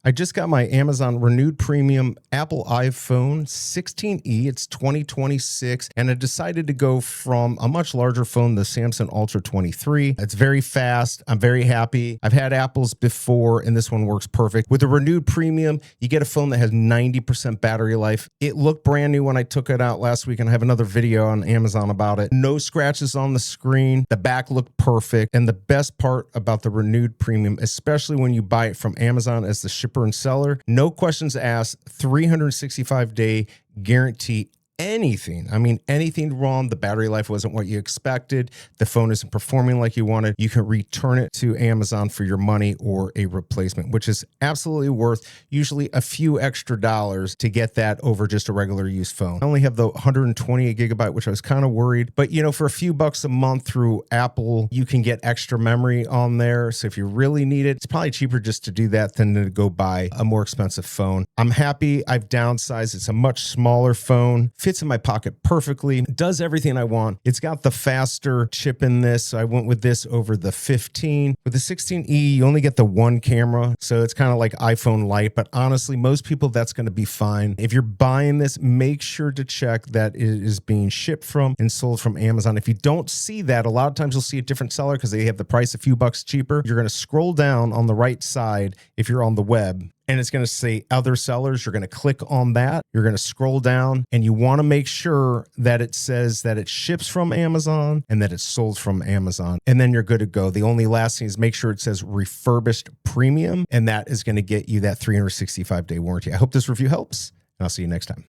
I just got my Amazon renewed premium Apple iPhone 16e. It's 2026, and I decided to go from a much larger phone, the Samsung Ultra 23. It's very fast. I'm very happy. I've had Apples before, and this one works perfect. With the renewed premium, you get a phone that has 90% battery life. It looked brand new when I took it out last week, and I have another video on Amazon about it. No scratches on the screen. The back looked perfect, and the best part about the renewed premium, especially when you buy it from Amazon as the shipper and seller, no questions asked, 365-day guarantee. Anything, I mean, anything wrong, the battery life wasn't what you expected, the phone isn't performing like you wanted, you can return it to Amazon for your money or a replacement, which is absolutely worth usually a few extra dollars to get that over just a regular used phone. I only have the 128 gigabyte, which I was kind of worried, but you know, for a few bucks a month through Apple, you can get extra memory on there. So if you really need it, it's probably cheaper just to do that than to go buy a more expensive phone. I'm happy. I've downsized. It's a much smaller phone. Fits in my pocket perfectly, does everything I want. It's got the faster chip in this, so I went with this over the 15. With the 16e, you only get the one camera, so it's kind of like iPhone Lite, but honestly, most people, that's going to be fine. If you're buying this, make sure to check that it is being shipped from and sold from Amazon. If you don't see that, a lot of times you'll see a different seller because they have the price a few bucks cheaper. You're going to scroll down on the right side if you're on the web, and it's going to say other sellers. You're going to click on that. You're going to scroll down, and you want to make sure that it says that it ships from Amazon and that it's sold from Amazon, and then you're good to go. The only last thing is make sure it says refurbished premium, and that is going to get you that 365-day warranty. I hope this review helps, and I'll see you next time.